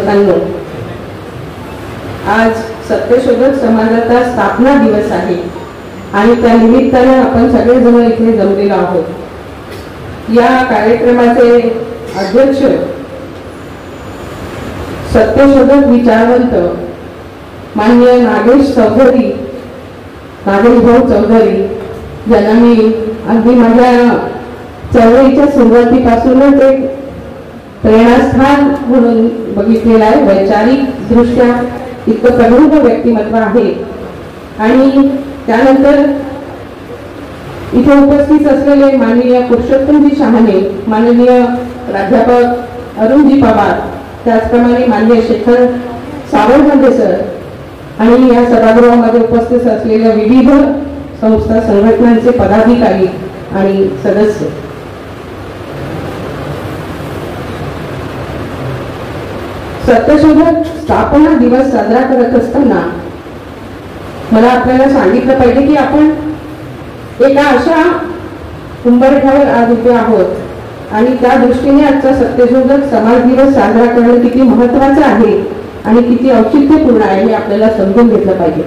सेवकांनो, आज सत्यशोधक समाजाचा स्थापना दिवस आहे आणि त्या निमित्ताने आपण सगळेजण इथे जमलेलो आहोत। या कार्यक्रमाचे अध्यक्ष सत्यशोधक विचारवंत माननीय नागेश भाऊ चौधरी, ज्यांना मी अगदी माझ्या चळवळीच्या सुरुवातीपासूनच एक प्रेरणास्थान म्हणून बघितलेला आहे। वैचारिक दृष्ट्या इतकं प्रगल्भ व्यक्तिमत्व आहे। आणि त्यानंतर इथे उपस्थित असलेले माननीय पुरुषोत्तमजी शहाणे, माननीय प्राध्यापक अरुणजी पवार, त्याचप्रमाणे माननीय शेखर सावरगंडे सर आणि या सभागृहामध्ये उपस्थित असलेल्या विविध संस्था संघटनांचे पदाधिकारी आणि सदस्य, सत्यशोधक स्थापना दिवस साजरा करत असताना मला आपल्याला सांगितलं पाहिजे की आपण एका अशा उंबरठ्यावर आज उभे आहोत आणि त्या दृष्टीने आजचा सत्यशोधक समाज दिवस साजरा करणं किती महत्त्वाचं आहे आणि किती औचित्यपूर्ण आहे हे आपल्याला समजून घेतलं पाहिजे।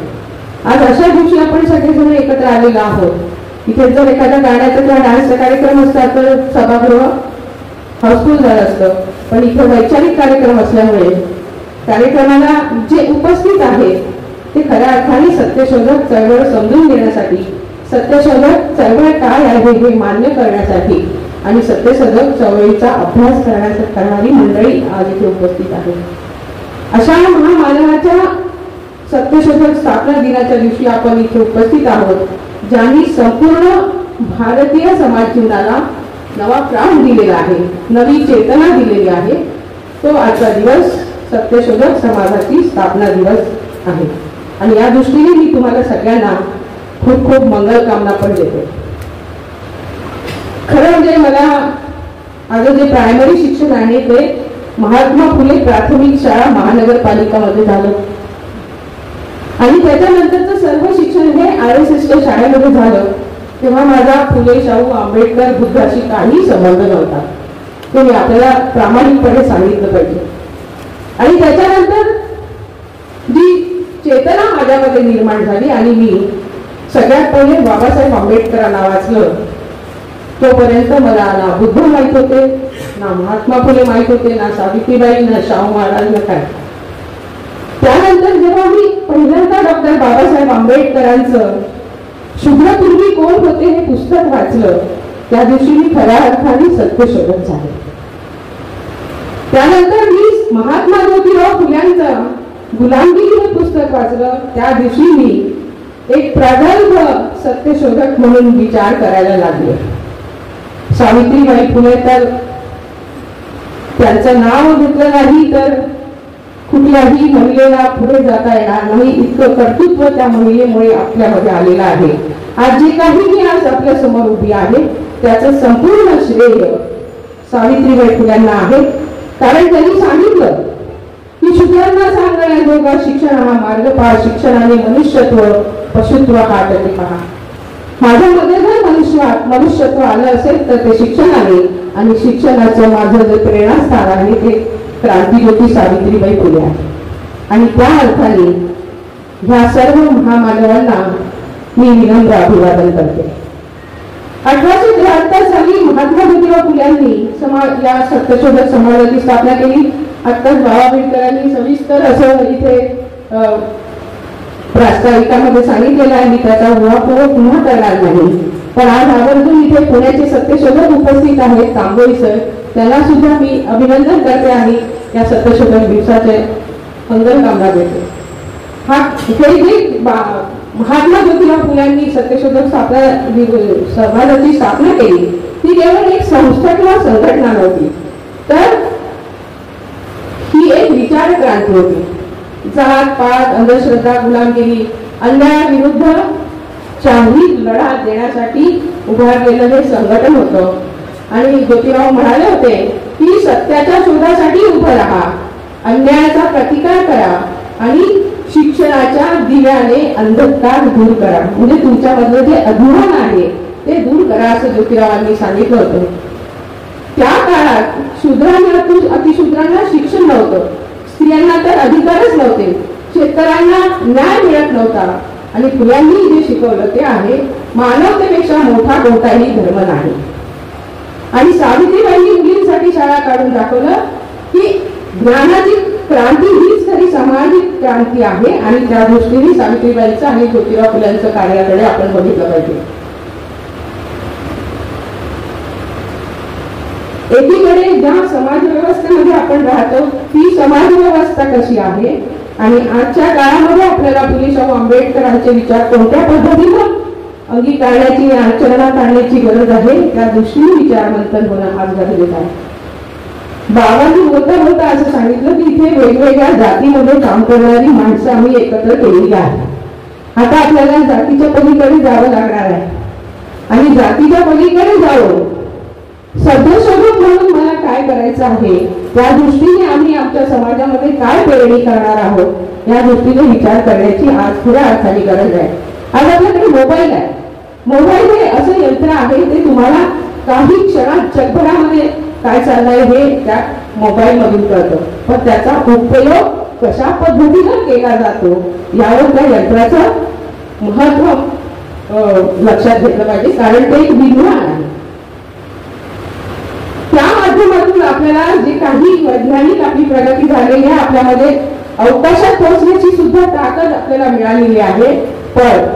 आज अशा दिवशी आपण सगळेजण एकत्र आलेलो आहोत। इथे जर एखाद्या गाण्याचा किंवा डान्सचा कार्यक्रम असता तर सभागृह हाऊसफुल झालं असतं, पण इथे वैचारिक कार्यक्रम असल्यामुळे कार्यक्रमाला जे उपस्थित आहेत ते खऱ्या अर्थाने सत्यशोधक चळवळ समजून घेण्यासाठी, सत्यशोधक चळवळ काय आहे हे मान्य करण्यासाठी आणि सत्यशोधक चळवळीचा अभ्यास करणारी मंडळी आज इथे उपस्थित आहे। अशा महामानवाच्या सत्यशोधक स्थापना दिनाच्या दिवशी आपण इथे उपस्थित आहोत, ज्यांनी संपूर्ण भारतीय समाज जीवनाला नवा प्राण दिलेला आहे, नवी चेतना दिलेली आहे। तो आजचा दिवस सत्यशोधक समाजाची स्थापना दिवस आहे आणि या दृष्टीने मी तुम्हाला सगळ्यांना खूप खूप मंगल कामना पण देते। खरं म्हणजे मला माझं जे प्रायमरी शिक्षण आहे ते महात्मा फुले प्राथमिक शाळा महानगरपालिकामध्ये झालं आणि त्याच्यानंतरचं सर्व शिक्षण हे RSSच्या शाळेमध्ये झालं। तेव्हा माझा फुले, शाहू, आंबेडकर, बुद्धाशी काही संबंध नव्हता, ते मी आपल्याला प्रामाणिकपणे सांगितलं पाहिजे। आणि त्याच्यानंतर जी चेतना माझ्यामध्ये निर्माण झाली आणि मी सगळ्यात पहिले बाबासाहेब आंबेडकरांना वाचलं, तोपर्यंत मला ना बुद्ध माहित होते, ना महात्मा फुले माहित होते, ना सावित्रीबाई, ना शाहू महाराज, ना काय। त्यानंतर जेव्हा मी पहिल्यांदा डॉक्टर बाबासाहेब आंबेडकरांचं शुभ्रपूर्वी कोण होते हे पुस्तक वाचलं, त्या दिवशी मी खऱ्या अर्थाने सत्यशोधक झाले। त्यानंतर मी महात्मा ज्योतिराव फुल्यांचं गुलामगिरी हे पुस्तक वाचलं, त्या दिवशी मी एक प्रगल्भ सत्यशोधक म्हणून विचार करायला लागले। सावित्रीबाई फुले तर त्यांचं नाव घेतलं नाही तर कुठल्याही महिलेला पुढे जाता येणार नाही, इतकं कर्तृत्व त्या महिलेमुळे आपल्यामध्ये आलेलं आहे। आज जे काही मी आज आपल्या समोर उभी आहे त्याचं संपूर्ण श्रेय सावित्रीबाई फुल्यांना आहे, कारण त्यांनी सांगितलं की शुद्धांना सांगण्याजोगा शिक्षण हा मार्ग पहा, शिक्षणाने मनुष्यत्व पशुत्व हा गती पहा। माझ्यामध्ये जर मनुष्यत्व आलं असेल तर ते शिक्षणाने, आणि शिक्षणाचं माझं जे प्रेरणास्थान आहे ते क्रांतिज्योती सावित्रीबाई फुले आहे। आणि त्या अर्थाने ह्या सर्व महामानवांना मी विनम्र अभिवादन करते। 1873 साली महात्मा ज्योतिराव फुल्यांनी या सत्यशोधक समाजाची स्थापना केली। आत्ताच बाबा आंबेडकरांनी सविस्तर असं इथे प्रास्ताविकामध्ये सांगितलेलं आहे, मी त्याचा उहापोह पुन्हा करणार नाही। पण आज आवर्जून इथे पुण्याचे सत्यशोधक उपस्थित आहेत, तांबोळी सर, त्यांना सुद्धा मी अभिनंदन करते आणि या सत्यशोधक दिवसाचे मंगल कामना देते। महात्मा ज्योतिराव फुल्यांनी सत्यशोधक समाजाची स्थापना केली, ती केवळ एक संस्था किंवा संघटना नव्हती, तर ही एक विचार क्रांती होती। जात पात, अंधश्रद्धा, गुलामगिरी, अन्यायाविरुद्ध शांघिक लढा देण्यासाठी उभारलेलं हे संघटन होतं। आणि ज्योतिराव म्हणाले होते की सत्याच्या शोधासाठी उभं राहा, अन्यायाचा प्रतिकार करा आणि शिक्षणाच्या दिव्याने अंधकार दूर करा, म्हणजे तुमच्यामधलं जे अज्ञान आहे ते दूर करा, असं ज्योतिरावांनी सांगितलं होतं। त्या काळात शूद्रांना अतिशूद्रांना शिक्षण नव्हतं, स्त्रियांना तर अधिकारच नव्हते, शेतकऱ्यांना न्याय मिळत नव्हता. आणि फुल्यांनी जे शिकवलं ते आहे मानवतेपेक्षा मोठा कोणताही धर्म नाही. आणि सावित्रीबाईंनी मुलींसाठी शाळा काढून दाखवलं की ज्ञानाची क्रांती हीच खरी सामाजिक क्रांती आहे. आणि त्या दृष्टीने सावित्रीबाईंचं आणि ज्योतिराव फुल्यांचं कार्याकडे आपण बघितलं पाहिजे. एकीकडे ज्या समाज व्यवस्थेमध्ये आपण राहतो ती समाज व्यवस्था कशी आहे आणि आजच्या काळामध्ये आपल्याला फुले शाहू आंबेडकरांचे विचार कोणत्या पद्धतीनं अंगीकारण्याची आचरणात आणण्याची गरज आहे त्या दृष्टीने विचार मंथन होणं आज गरजेचं आहे. बाबांनी बोलता असं सांगितलं की इथे वेगवेगळ्या जातीमध्ये काम करणारी माणसं आम्ही एकत्र केलेली आहे. आता आपल्याला जातीच्या पलीकडे जावं लागणार आहे आणि जातीच्या पलीकडे जावं सदस्यशोधक म्हणून मला काय करायचं आहे त्या दृष्टीने आम्ही आमच्या समाजामध्ये काय पेरणी करणार आहोत या दृष्टीने विचार करण्याची आज खऱ्या अर्थाने गरज आहे. आज आपल्याकडे मोबाईल आहे. मोबाईल हे असं यंत्र आहे ते तुम्हाला काही क्षणात जगभरामध्ये काय चाललंय हे त्या मोबाईल मधून कळतं. पण त्याचा उपयोग कशा पद्धतीनं केला जातो यावर त्या यंत्राचं महत्व लक्षात घेतलं पाहिजे कारण ते एक विज्ञान आहे. त्या माध्यमातून आपल्याला जे काही वैज्ञानिक आपली प्रगती झालेली आहे आपल्यामध्ये अवकाशात पोहोचण्याची सुद्धा ताकद आपल्याला मिळालेली आहे. पण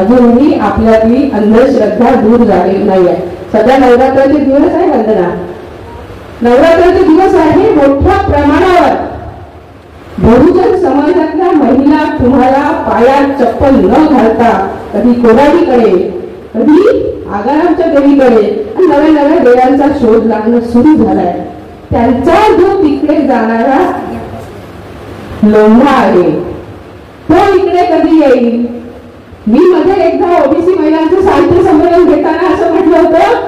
अजूनही आपल्यातली अंधश्रद्धा दूर झालेली नाही आहे. सध्या नवरात्राचे दिवस आहे वंदना. नवरात्राचे दिवस आहे मोठ्या प्रमाणावर बहुजन समाजातल्या महिला तुम्हाला पायात चप्पल न घालता कधी कोराडीकडे कधी आगारामच्या देवीकडे आणि नव्या नव्या देवांचा शोध लागणं सुरू झालाय. त्यांचा जो तिकडे जाणारा लोंढा आहे तो इकडे कधी येईल. मी मध्ये एकदा ओबीसी महिलांचं साहित्य संमेलन घेताना असं म्हटलं होतं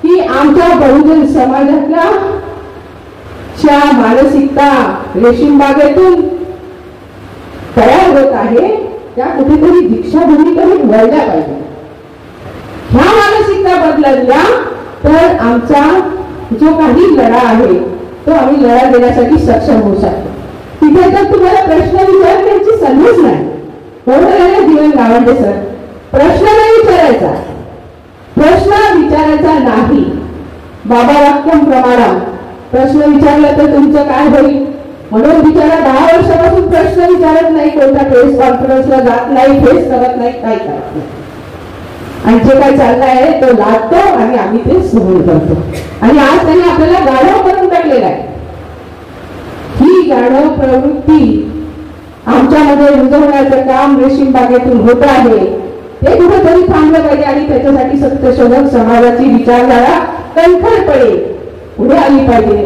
की आमच्या बहुजन समाजातल्या मानसिकता रेशीम बागेतून तयार होत आहे त्या कुठेतरी दीक्षाभूमीकडे वळल्या पाहिजे. ह्या मानसिकता बदलल्या तर आमचा जो काही लढा आहे तो आम्ही लढा देण्यासाठी सक्षम होऊ शकतो. तिथे तर तुम्हाला प्रश्न विचारण्याची संधीच नाही. बरोबर जीवन गावंडे सर प्रश्न नाही विचारायचा, प्रश्न विचारायचा नाही. बाबा वाक्यम प्रमाणम प्रश्न विचारला तर तुमचं काय होईल म्हणून बिचारा 10 वर्षापासून प्रश्न विचारत नाही, कोणत्या प्रेस कॉन्फरन्सला जात नाही, फेस करत नाही, काय करत नाही. आणि जे काय चाललं आहे तो लादतो आणि आम्ही ते सहन करतो. आणि आज त्यांनी आपल्याला गाढव करून टाकलेला आहे. ही गाढव प्रवृत्ती आमच्यामध्ये रुजवण्याचं काम रेशीम बागेतून होत आहे. ते कुठेतरी थांबलं पाहिजे आणि त्याच्यासाठी सत्यशोधक समाजाची विचारधारा कणखरपणे पुढे आली पाहिजे.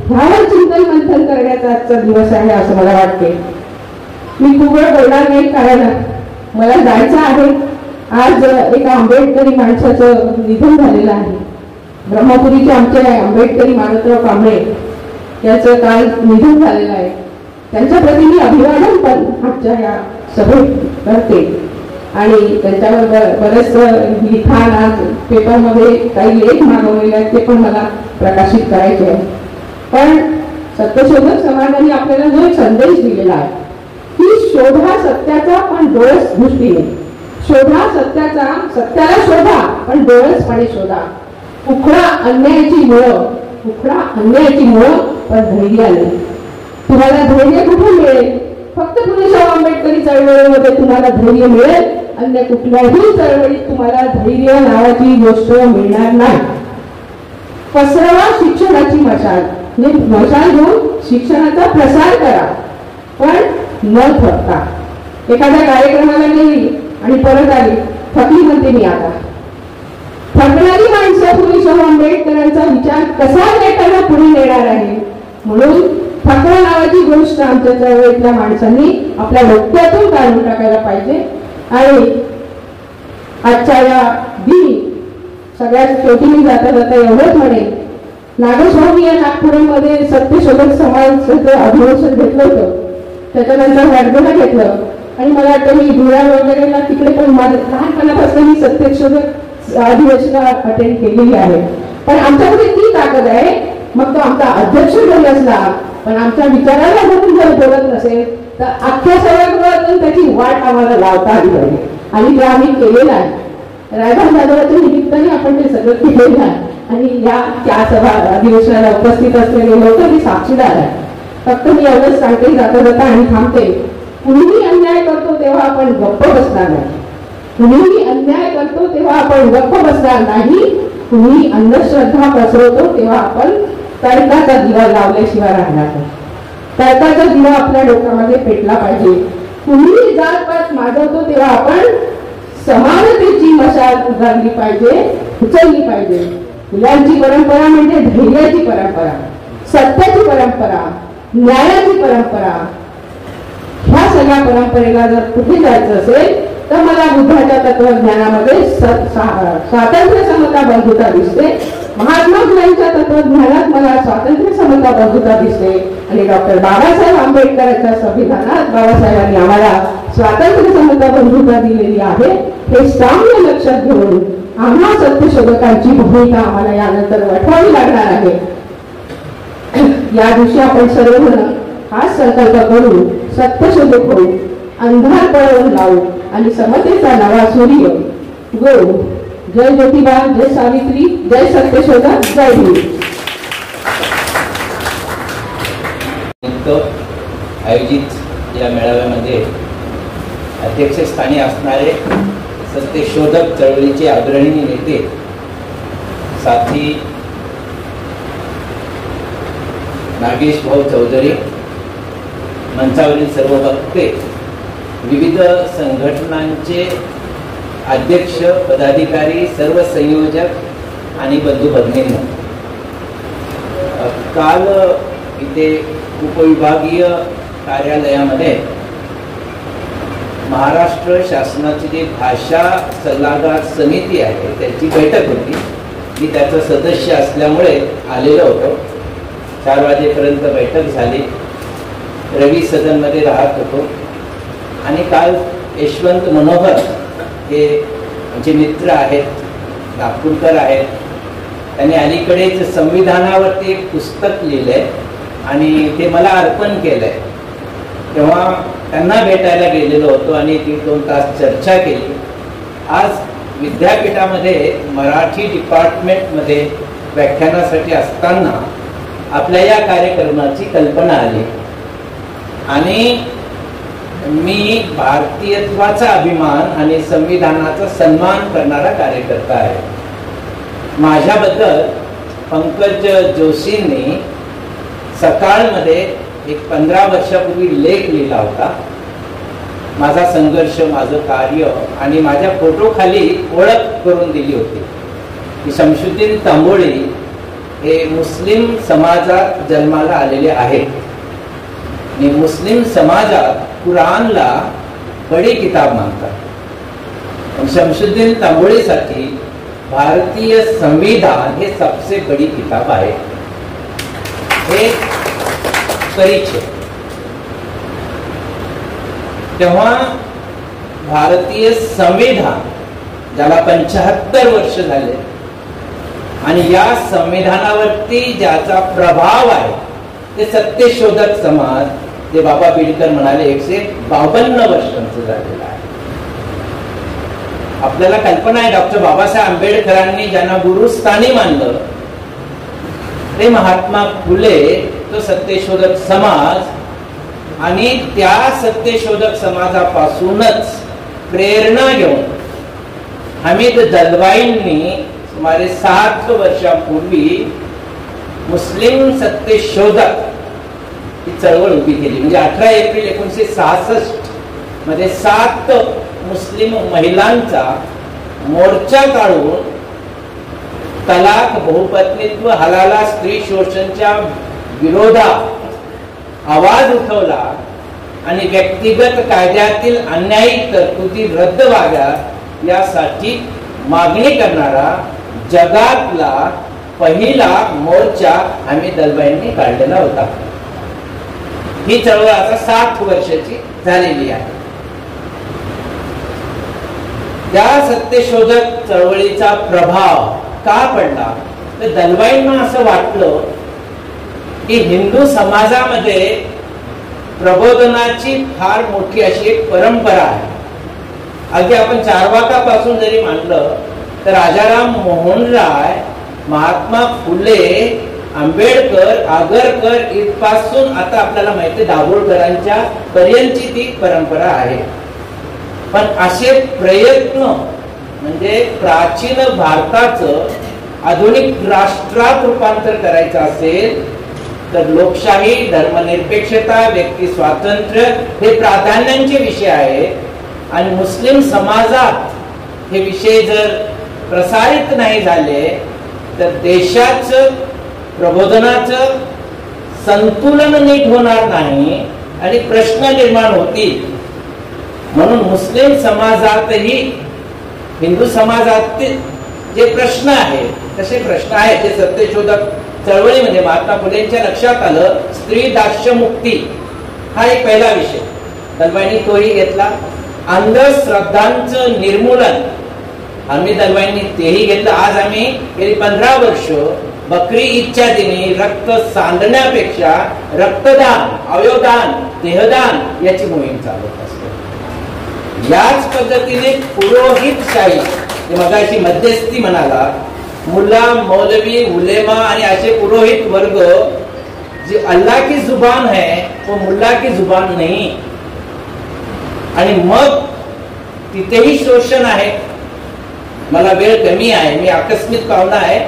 ह्यावर चिंतन मंथन करण्याचा आजचा दिवस आहे असं मला वाटते. मी खूप वेळ बोलणार नाही कारण मला जायचं आहे. आज एका आंबेडकरी माणसाचं निधन झालेलं आहे. ब्रह्मपुरीचे आमचे आंबेडकरी मानवराव कांबळे याचं काल निधन झालेलं आहे. त्यांच्या प्रती मी अभिवादन पण आजच्या या सभेत करते आणि त्यांच्यावर बरेच लिखाण आज पेपरमध्ये काही लेख मागवलेले आहेत ते पण मला प्रकाशित करायचे आहे. पण सत्यशोधक समाजाने आपल्याला जो एक संदेश दिलेला आहे की शोधा सत्याचा पण डोळस दृष्टीने शोधा सत्याचा, सत्याला शोधा पण डोळसपणे शोधा. उखडा अन्यायाची मुळं पण धैर्याने. तुम्हाला धैर्य कुठे मिळेल? फक्त फुले शाहू आंबेडकरी चळवळीमध्ये तुम्हाला धैर्य मिळेल. अन्य कुठल्याही चळवळीत तुम्हाला धैर्य नावाची गोष्ट मिळणार नाही. पसरवा शिक्षणाची मशाल, मशाल घेऊन शिक्षणाचा प्रसार करा पण न थकता. एखाद्या कार्यक्रमाला गेली आणि परत आली थकली म्हणते मी आता. थकणारी माणसं फुले शाहू आंबेडकरांचा विचार कसा लेखांना पुढे नेणार आहे. म्हणून थकवा नावाची गोष्ट आमच्या चळवळीतल्या माणसांनी आपल्या डोक्यातून काढून टाकायला पाहिजे. आणि आजच्या या दिनी सगळ्यात शेवटी मी जाता जाता एवढंच म्हणेन, नागेश भाऊ या नागपुरामध्ये सत्यशोधक समाजाचं अधिवेशन घेतलं होतं. त्याच्यानंतर वडगावला घेतलं आणि मला वाटतं मी धुळ्या वगैरेला तिकडे पण लहानपणापासून मी सत्यशोधक अधिवेशन अटेंड केलेली आहे. पण आमच्याकडे ती ताकद आहे मग तो आमचा अध्यक्ष जरी असला पण आमच्या विचाराला धरून जर बोलत नसेल तर अख्ख्या सभागृहातून त्याची वाट आम्हाला लावता आली पाहिजे आणि ते आम्ही केलेलं आहे. रायभाग जाधवाच्या निमित्ताने आपण ते सगळं केलेलं आहे आणि त्या सभा अधिवेशनाला उपस्थित असलेले लोक मी साक्षीदार आहे. फक्त मी एवढंच सांगते जाता जाता आणि थांबते, कुणीही अन्याय करतो तेव्हा आपण गप्प बसणार नाही. कुणीही अन्याय करतो तेव्हा आपण गप्प बसणार नाही. कुणीही अंधश्रद्धा पसरवतो तेव्हा आपण तर्काचा दिवा लावल्याशिवाय राहणार नाही. तर्काचा दिवा आपल्या डोक्यामध्ये पेटला पाहिजे. कुणीही जात पात माजवतो तेव्हा आपण समानतेची मशाल उभारली पाहिजे, उचलली पाहिजे. फुलांची परंपरा म्हणजे धैर्याची परंपरा, सत्याची परंपरा, न्यायाची परंपरा. ह्या सगळ्या परंपरेला जर कुठे जायचं असेल तर मला बुद्धाच्या तत्वज्ञानामध्ये स्वातंत्र्य समता बंधुता दिसते. महात्मा फुलेंच्या तत्वज्ञानात मला स्वातंत्र्य समता बंधुता दिसते आणि डॉक्टर बाबासाहेब आंबेडकरांच्या संविधानात बाबासाहेबांनी आम्हाला स्वातंत्र्य समता बंधुता दिलेली आहे. हे साम्य लक्षात घेऊन आम्हा सत्यशोधकांची भूमिका आम्हाला यानंतर वठवावी लागणार आहे. या दिवशी आपण सर्वजण हाच संकल्प करू, सत्यशोधक होऊ, अंधार पळवून लावू आणि समतेचा नवा सूर्य उगवू. जय ज्योतिबा, जय सावित्री, जय सत्यशोधक, जय भीम. आयोजित या मेळाव्यामध्ये अध्यक्षस्थानी असणारे सत्यशोधक चळवळीचे अग्रणी नेते साथी नागेश भाऊ चौधरी, मंचावरील सर्व वक्ते, विविध संघटनांचे अध्यक्ष, पदाधिकारी, सर्व संयोजक आणि बंधू भगिनींनो, काल इथे उपविभागीय कार्यालयामध्ये महाराष्ट्र शासनाची जी भाषा सल्लागार समिती आहे त्याची बैठक होती. मी त्याचा सदस्य असल्यामुळे आलेलो होतो. 4 वाजेपर्यंत बैठक झाली. रवी सदनमध्ये राहत होतो आणि काल यशवंत मनोहर हे आमचे मित्र आहेत, नागपूरकर आहेत, त्यांनी अलीकडेच संविधानावरती एक पुस्तक लिहिलंय आणि ते मला अर्पण केलंय. तेव्हा त्यांना भेटायला गेलेलो होतो आणि 1-2 तास चर्चा केली. आज विद्यापीठामध्ये मराठी डिपार्टमेंटमध्ये व्याख्यानासाठी असताना आपल्या या कार्यक्रमाची कल्पना आली आणि मी भारतीयत्वाचा अभिमान आणि संविधानाचा सन्मान करणारा कार्यकर्ता आहे. माझ्याबद्दल पंकज जोशींनी सकाळमध्ये एक 15 वर्षापूर्वी लेख लिहिला होता. माझा संघर्ष, माझं कार्य आणि माझ्या फोटोखाली ओळख करून दिली होती की शमशुद्दीन तांबोळी हे मुस्लिम समाजात जन्माला आलेले आहेत आणि मुस्लिम समाजात कुरानला बडी किताब मानतात. शमशुद्दीन तांबोळीसाठी भारतीय संविधान हे सबसे बड़ी किताब आहे. हे परिचय. तेव्हा भारतीय संविधान ज्याला 75 वर्ष झाले आणि या संविधानावरती ज्याचा प्रभाव आहे ते सत्यशोधक समाज, जे बाबा बिडकर म्हणाले 152 वर्षांचं झालेलं आहे. आपल्याला कल्पना आहे डॉक्टर बाबासाहेब आंबेडकरांनी ज्यांना गुरुस्थानी मानलं ते महात्मा फुले, तो सत्यशोधक समाज आणि त्या सत्यशोधक समाजापासूनच प्रेरणा घेऊन हमीद दलवाईंनी सुमारे 7 वर्षापूर्वी मुस्लिम सत्यशोधक ही चळवळ उभी केली. म्हणजे 18 एप्रिल 1966 मध्ये 7 मुस्लिम महिलांचा मोर्चा काढून तलाक, बहुपत्नीत्व, हलाला, स्त्री शोषणच्या विरोधात आवाज उठवला आणि व्यक्तिगत कायद्यातील अन्यायी तरतुदी रद्द व्हाव्यात यासाठी मागणी करणारा जगातला पहिला मोर्चा हमीद दलवाईंनी काढलेला होता. ही चळवळ आता 7 वर्षाची झालेली आहे. त्या सत्यशोधक चळवळीचा प्रभाव का पडला तर दलवाईंना असं वाटलं की हिंदू समाजामध्ये प्रबोधनाची फार मोठी अशी एक परंपरा आहे. अगदी आपण चारवाकापासून जरी मानलं तर राजाराम मोहन राय, महात्मा फुले, आंबेडकर, आगरकर इथपासून आता आपल्याला माहिती दाभोळकरांच्या पर्यंतची ती परंपरा आहे. पण असे प्रयत्न म्हणजे प्राचीन भारताचं आधुनिक राष्ट्रात रूपांतर करायचं असेल तर लोकशाही, धर्मनिरपेक्षता, व्यक्ती स्वातंत्र्य हे प्राधान्यांचे विषय आहेत आणि मुस्लिम समाजात हे विषय जर प्रसारित नाही झाले तर देशाचं प्रबोधनाचं संतुलन नीट होणार नाही आणि प्रश्न निर्माण होतील. म्हणून मुस्लिम समाजातही हिंदू समाजातील जे प्रश्न आहेत तसे प्रश्न आहेत. जे सत्यशोधक चळवळीमध्ये महात्मा फुलेंच्या लक्षात आलं, स्त्री दास्य मुक्ती हा एक पहिला विषय, दलवाईंनी तोही घेतला. अंधश्रद्धांचं निर्मूलन आम्ही दलवाईंनी तेही घेतलं. आज आम्ही गेली 15 वर्ष बकरी ईदच्या दिनी रक्त सांडण्यापेक्षा रक्तदान, अवयवदान, देहदान याची मोहीम चालवत असतो. याच पद्धतीने पुरोहितशाही, मगाशी मध्यस्थी म्हणाला, मुल्ला, मौलवी, उलेमा आणि असे पुरोहित वर्ग जे अल्लाह की जुबान है वो मुल्ला की जुबान नहीं. आणि मग तिथेही शोषण आहे. मला वेळ कमी आहे, मी आकस्मिक पाहुणा आहे,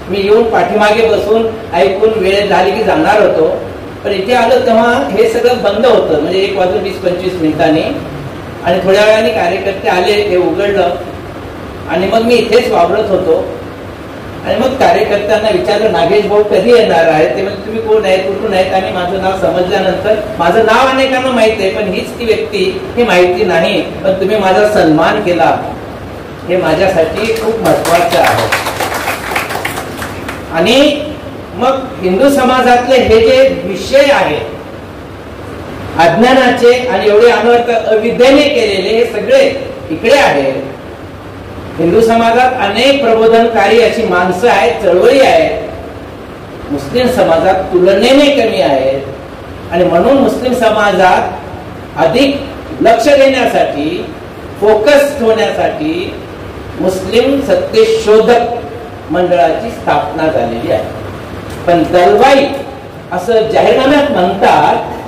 मी येऊन पाठीमागे बसून ऐकून वेळ झाली की जाणार होतो. पण इथे आलं तेव्हा हे सगळं बंद होतं, म्हणजे 1:20-25 मिनिटांनी. आणि थोड्या वेळाने कार्यकर्ते आले, हे उघडलं आणि मग मी इथेच वावरत होतो. आणि मग कार्यकर्त्यांना विचारलं, नागेश भाऊ कधी येणार आहे? ते म्हणजे तुम्ही कोण आहेत, कुठून आहेत? आणि माझं नाव समजल्यानंतर, माझं नाव अनेकांना माहित आहे पण हीच ती व्यक्ती हे माहिती नाही, पण तुम्ही माझा सन्मान केला हे माझ्यासाठी खूप महत्वाचं आहे. आणि मग हिंदू समाजातले हे जे विषय आहेत अज्ञानाचे आणि एवढे अनर्थ अविद्येने केलेले हे सगळे इकडे आहेत. हिंदू समाजात अनेक प्रबोधनकारी अशी माणसं आहेत, चळवळी आहेत. मुस्लिम समाजात तुलनेने कमी आहेत. आणि म्हणून मुस्लिम समाजात अधिक लक्ष देण्यासाठी, फोकस होण्यासाठी मुस्लिम सत्यशोधक मंडळाची स्थापना झालेली आहे. पण दलवाई असं जाहीरनाम्यात म्हणतात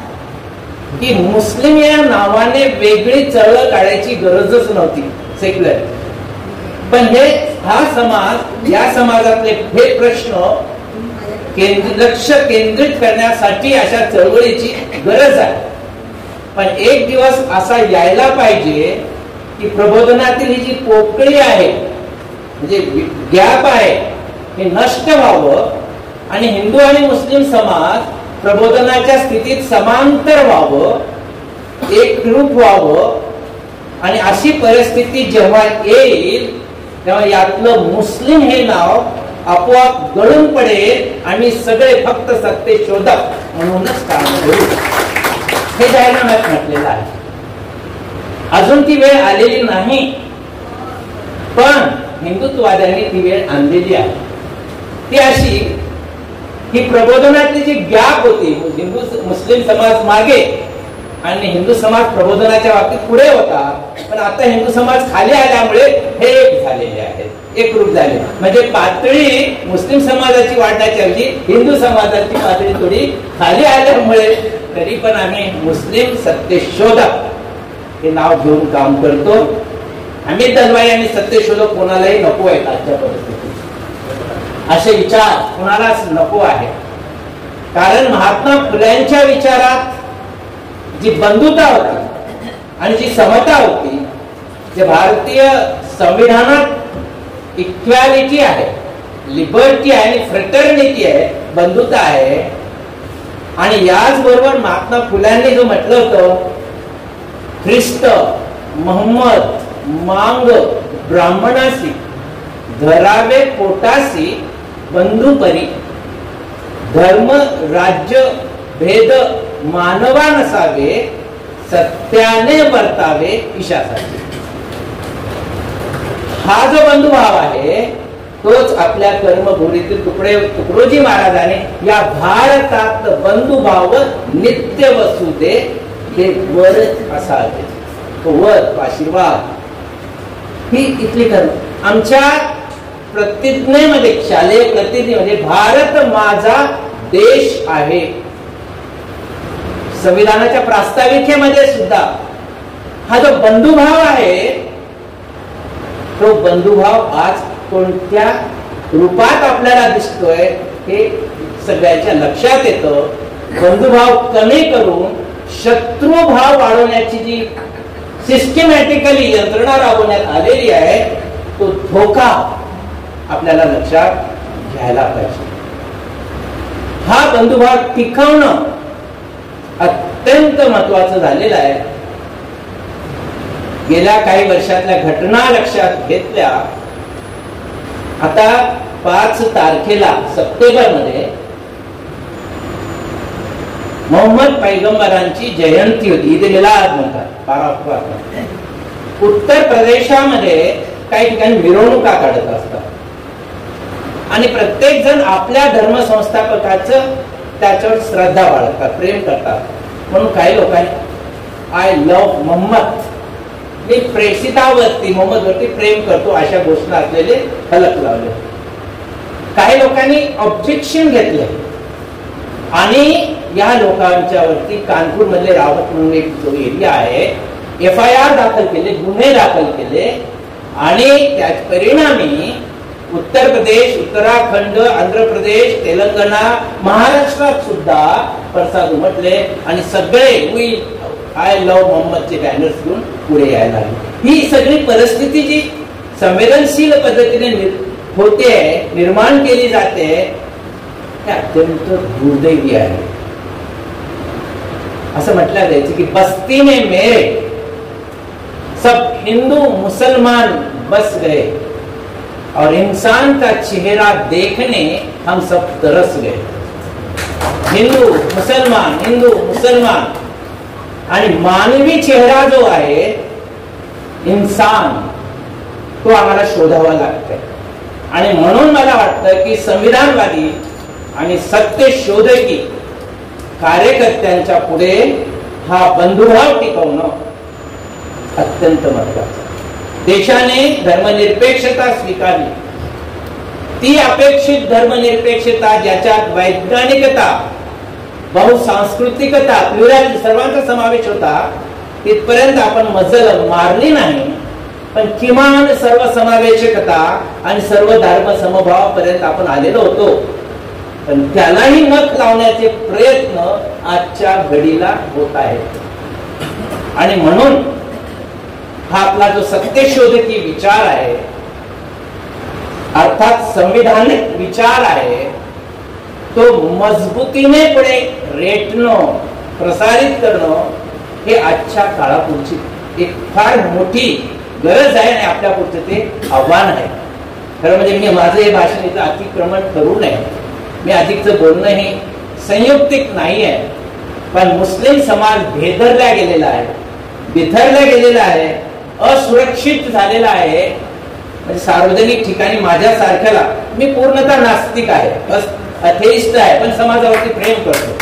की मुस्लिम या नावाने वेगळी चळवळ काढायची गरजच नव्हती, सेक्युलर. पण हा समाज, या समाजातले हे प्रश्न लक्ष केंद्रित करण्यासाठी अशा चळवळीची गरज आहे. पण एक दिवस असा यायला पाहिजे की प्रबोधनातील ही जी पोकळी आहे, म्हणजे गॅप आहे, हे नष्ट व्हावं आणि हिंदू आणि मुस्लिम समाज प्रबोधनाच्या स्थितीत समांतर व्हावं, एकरूप व्हावं. आणि अशी परिस्थिती जेव्हा येईल तेव्हा यातलं मुस्लिम हे नाव आपोआप गळून पडेल आणि सगळे फक्त सत्यशोधक म्हणूनच काम करू, हे जाहीरनाम्यात म्हटलेलं आहे. अजून ती वेळ आलेली नाही, पण हिंदुत्ववाद्यांनी ती वेळ आणलेली आहे. ती अशी ही प्रबोधनातली जी गॅप होती, मुस्लिम समाज मागे आणि हिंदू समाज प्रबोधनाच्या बाबतीत पुढे होता, पण आता हिंदू समाज खाली आल्यामुळे हे एक झालेले आहेत, एकरूप झाले. म्हणजे पातळी मुस्लिम समाजाची वाढण्याची ऐवजी हिंदू समाजाची पातळी थोडी खाली आल्यामुळे तरी पण आम्ही मुस्लिम सत्यशोधक हे नाव घेऊन काम करतो. आम्ही दलवाई आणि सत्यशोधक कोणालाही नको आहेत आजच्या परिस्थितीत. असे विचार कोणालाच नको आहे. कारण महात्मा फुल्यांच्या विचारात जी बंधुता होती आणि जी समता होती, जे भारतीय संविधानात इक्वॅलिटी आहे, लिबर्टी आहे आणि फ्रेटर्निटी आहे, बंधुता आहे. आणि याचबरोबर महात्मा फुल्यांनी जो म्हटलं होतं, ख्रिस्त, मोहम्मद, मांग ब्राह्मणासी धरावे पोटासी बंधुपरी, धर्म राज्य भेद मानवा नसावे, सत्याने वर्तावे ईशासाठी. हा जो बंधुभाव आहे तोच आपल्या कर्मभूमीतील तुकडोजी महाराजाने या भारतात बंधुभाव नित्य वसू दे हे वर असावे, तो वर आशीर्वाद ही इथली कर्म आमच्या प्रतिज्ञेमध्ये, शालेय प्रतिज्ञेमध्ये भारत माझा देश आहे. संविधानाच्या प्रास्ताविकेमध्ये सुद्धा हा जो बंधुभाव आहे, तो बंधुभाव आज कोणत्या रूपात आपल्याला दिसतोय हे सगळ्यांच्या लक्षात येतं. बंधुभाव कमी करून शत्रुभाव वाढवण्याची जी सिस्टमॅटिकली यंत्रणा राबवण्यात आलेली आहे, तो धोका आपल्याला लक्षात घ्यायला पाहिजे. हा बंधुभाव टिकवणं अत्यंत महत्वाचं झालेलं आहे. गेल्या काही वर्षातल्या घटना लक्षात घेतल्या, आता 5 तारखेला सप्टेंबरमध्ये मोहम्मद पैगंबरांची जयंती होती, ईद मिलाद म्हणतात, 12 ऑक्टोबर. उत्तर प्रदेशामध्ये काही ठिकाणी मिरवणुका काढत असतात आणि प्रत्येक जण आपल्या धर्म संस्थापकाचं त्याच्यावर श्रद्धा बाळगतात, प्रेम करतात. म्हणून काही लोकांनी आय लव्ह मोहम्मद, मी प्रेषितावरती मोहम्मदवरती प्रेम करतो अशा घोषणा असलेले फलक लावले. काही लोकांनी ऑब्जेक्शन घेतले आणि या लोकांच्या वरती कानपूर मधले रावत म्हणून एक जो एरिया आहे, FIR दाखल केले, गुन्हे दाखल केले आणि त्याच परिणामी उत्तर प्रदेश, उत्तराखंड, आंध्र प्रदेश, तेलंगणा, महाराष्ट्रात सुद्धा पडसाद उमटले आणि सगळे आय लव्ह मोहम्मदचे बॅनर्स घेऊन पुढे यायला लागले. ही सगळी परिस्थिती जी संवेदनशील पद्धतीने होते, निर्माण केली जाते, हे अत्यंत दुर्दैवी आहे. असं म्हटलं जायचं की बस्ती में मेरे सब हिंदू मुसलमान बस गए और इंसान का चेहरा देखने हम सब तरस गए. हिंदू मुसलमान आणि मानवी चेहरा जो आहे इंसान, तो आम्हाला शोधावा लागतोय. आणि म्हणून मला वाटतं की संविधानवादी आणि सत्य शोधकी कार्यकर्त्यांच्या पुढे हा बंधुभाव टिकवणं अत्यंत महत्वाचं. देशाने धर्मनिरपेक्षता स्वीकारली, ती अपेक्षित धर्मनिरपेक्षता ज्याच्यात वैज्ञानिकता, बहुसांस्कृतिकता, प्लुरॅलिटी, सर्वांचा समावेश होता, तिथपर्यंत आपण मजल मारली नाही. पण किमान सर्वसमावेशकता आणि सर्व धर्म समभावापर्यंत आपण आलेलो होतो. पण त्यालाही नख लावण्याचे प्रयत्न आजच्या घडीला होत आहेत. आणि म्हणून हा आपला जो सत्यशोधकी विचार आहे, अर्थात संविधानिक विचार आहे, तो मजबूतीने पुढे रेटणं, प्रसारित करणं हे आजच्या काळापुढची एक फार मोठी गरज आहे आणि आपल्या पुढचं ते आव्हान आहे. खरं म्हणजे मी माझं हे भाषण इथं अतिक्रमण करू नये, मी अधिकचं बोलणं हे संयुक्तिक नाही आहे. पण मुस्लिम समाज भेदरला गेलेला आहे, बिथरला गेलेला आहे, असुरक्षित झालेला आहे. म्हणजे सार्वजनिक ठिकाणी माझ्या सारख्याला, मी पूर्णतः नास्तिक आहे, अथेइस्ट आहे, पण समाजावरती प्रेम करतो,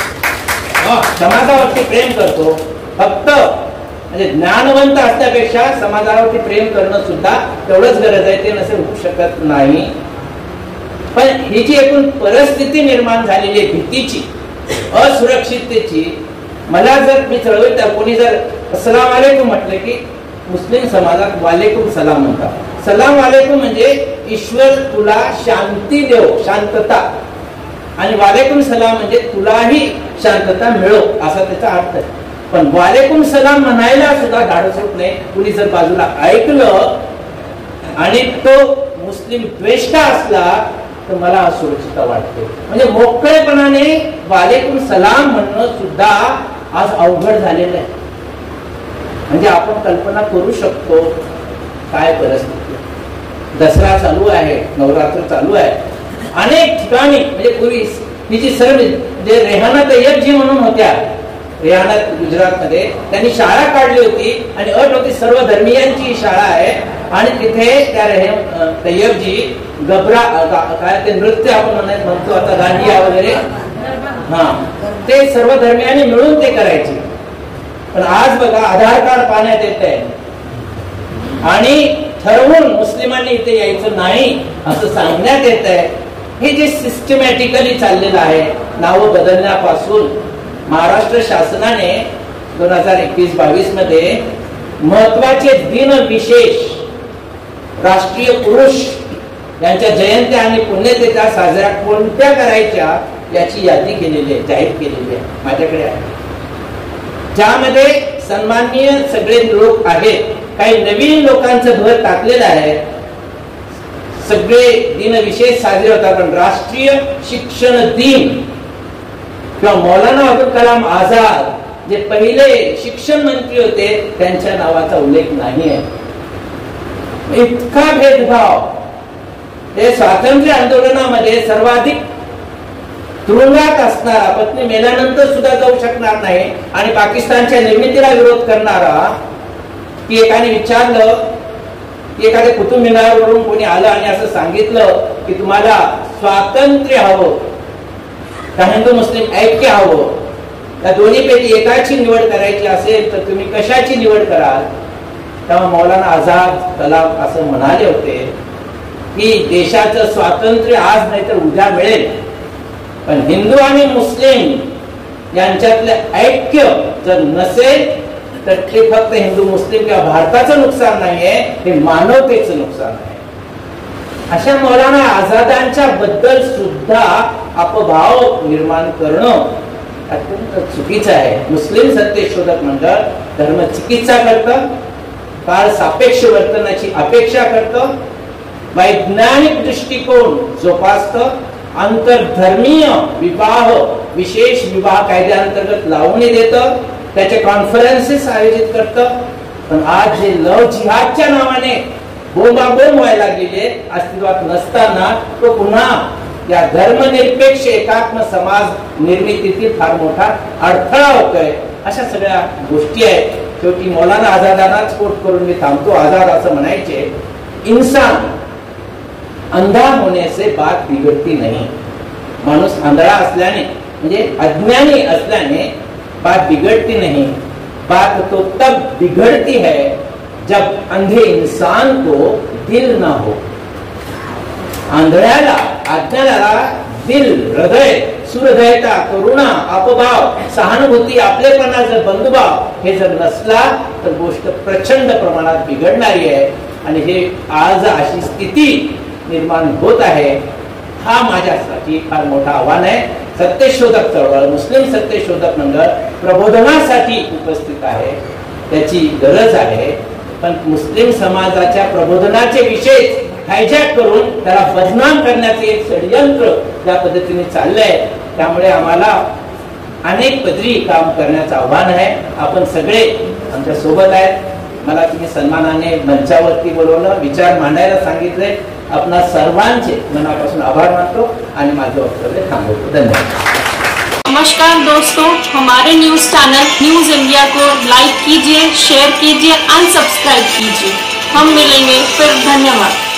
समाजावरती प्रेम करतो. फक्त म्हणजे ज्ञानवंत असण्यापेक्षा समाजावरती प्रेम करणं सुद्धा तेवढंच गरज आहे, ते नसेल होऊ शकत नाही. पण ही जी एकूण परिस्थिती निर्माण झालेली आहे, भीतीची, असुरक्षिततेची, मला जर मी चळवळीत कोणी जर अस्सलाम वालेकुम म्हटलं की मुस्लिम समाजात वालेकुम सलाम म्हणतात. सलाम वालेकुम म्हणजे ईश्वर तुला शांती देव, शांतता, आणि वालेकुम सलाम म्हणजे तुलाही शांतता मिळो असा त्याचा अर्थ आहे. पण वालेकुम सलाम म्हणायला सुद्धा धाडस होत नाही. कुणी जर बाजूला ऐकलं आणि तो मुस्लिम द्वेष्टा असला तर मला असुरक्षितता वाटते. म्हणजे मोकळेपणाने वालेकुम सलाम म्हणणं सुद्धा आज अवघड झालेलं आहे. म्हणजे आपण कल्पना करू शकतो काय परिस्थिती. दसरा चालू आहे, नवरात्र चालू आहे, अनेक ठिकाणी म्हणजे पूर्वी ही जी सर्व जे रेहाना तय्यब जी म्हणून होत्या, रेहानत गुजरातमध्ये त्यांनी शाळा काढली होती आणि अट होती सर्व धर्मीयांची शाळा आहे आणि तिथे त्या तय्यबजी गबरा काय ते नृत्य आपण म्हणतो आता दांडिया वगैरे ते सर्व धर्मियांनी मिळून ते करायचे. पण आज बघा आधार कार्ड पाण्यात येत आहे आणि ठरवून मुस्लिमांनी इथे यायचं नाही असं सांगण्यात येत आहे. हे जे सिस्टमॅटिकली चाललेलं आहे नावं बदलण्यापासून महाराष्ट्र शासनाने 2021-22 मध्ये महत्वाचे दिन विशेष राष्ट्रीय पुरुष यांच्या जयंत्या आणि पुण्यतिथ्या साजऱ्या कोणत्या करायच्या याची यादी केलेली आहे, जाहीर केलेली आहे, माझ्याकडे आहे. ज्यामध्ये सन्माननीय सगळे लोक आहेत, काही नवीन लोकांचं भर टाकलेलं आहे. सगळे दिन विशेष साजरे होतात पण राष्ट्रीय शिक्षण दिन किंवा मौलाना अबुल कलाम आझाद जे पहिले शिक्षण मंत्री होते त्यांच्या नावाचा उल्लेख नाही आहे. इतका भेदभाव हे स्वातंत्र्य आंदोलनामध्ये सर्वाधिक तुरुंगात असणारा, पत्नी मेल्यानंतर सुद्धा जाऊ शकणार नाही आणि पाकिस्तानच्या निर्मितीला विरोध करणारा, की एकाने विचारलं की एखाद्या कुतुब मिनारवरून कोणी आलं आणि असं सांगितलं की तुम्हाला स्वातंत्र्य हवं का हिंदू मुस्लिम ऐक्य हवं, त्या दोन्हीपैकी एकाची निवड करायची असेल तर तुम्ही कशाची निवड कराल? तेव्हा मौलाना आझाद कलाम असं म्हणाले होते की देशाचं स्वातंत्र्य आज नाही तर उद्या मिळेल, पण हिंदू आणि मुस्लिम यांच्यातलं ऐक्य जर नसेल तर ते फक्त हिंदू मुस्लिम किंवा भारताचं नुकसान नाहीये, हे मानवतेचं नुकसान आहे. अशा मौलाना आझादांच्या बद्दल सुद्धा अपभाव निर्माण करणं अत्यंत चुकीचं आहे. मुस्लिम सत्यशोधक मंडळ धर्म चिकित्सा करतं, काळ सापेक्ष वर्तनाची अपेक्षा करतं, वैज्ञानिक दृष्टिकोन जोपासतं, आंतरधर्मीय विवाह विशेष विवाह कायद्याअंतर्गत लावणी देतं, त्याचे कॉन्फरन्सेस आयोजित करतं. पण आज जे लव जिहादच्या नावाने बोंबाबोंब व्हायला गेले अस्तित्वात नसताना तो पुन्हा या धर्मनिरपेक्ष एकात्म समाज निर्मितीतील फार मोठा अडथळा होतोय. अशा सगळ्या गोष्टी आहेत. शेवटी मौलाना आझादांनाच कोट करून मी थांबतो. आझाद असं म्हणायचे, इंसान अंधा होने से बात बिगड़ती नहीं. माणूस आंधळा असल्याने म्हणजे अज्ञानी असल्याने बात बिगड़ती नहीं, बात तो तब बिगड़ती है जब अंधे इंसान को दिल ना हो. आंधळ्याला अज्ञानाला दिल, हृदय, सुहृदयता, करुणा, अपभाव, सहानुभूती, आपलेपणा जर बंधुभाव हे जर नसला तर गोष्ट प्रचंड प्रमाणात बिघडणारी आहे. आणि हे आज अशी स्थिती निर्माण होत आहे. हा माझ्यासाठी फार मोठा आव्हान आहे. सत्यशोधक चळवळ, मुस्लिम सत्यशोधक मंडळ प्रबोधनासाठी उपस्थित आहे, त्याची गरज आहे. पण मुस्लिम समाजाच्या प्रबोधनाचे विषय हायजॅक करून त्याला बदनाम करण्याचे एक षडयंत्र या पद्धतीने चाललंय. त्यामुळे आम्हाला अनेक पदरी काम करण्याचं आव्हान आहे. आपण सगळे आमच्या सोबत आहेत. मला तुम्ही सन्मानाने मंचावरती बोलवलं, विचार मांडायला सांगितले. अपना सर्वांचे मनापासून आभार मानतो आणि माझं वक्तव्य थांबवतो. धन्यवाद. नमस्कार दोस्तों, हमारे न्यूज चैनल न्यूज इंडिया को लाइक कीजिए, शेयर कीजिए, अनसब्सक्राइब कीजिए. हम मिलेंगे फिर. धन्यवाद.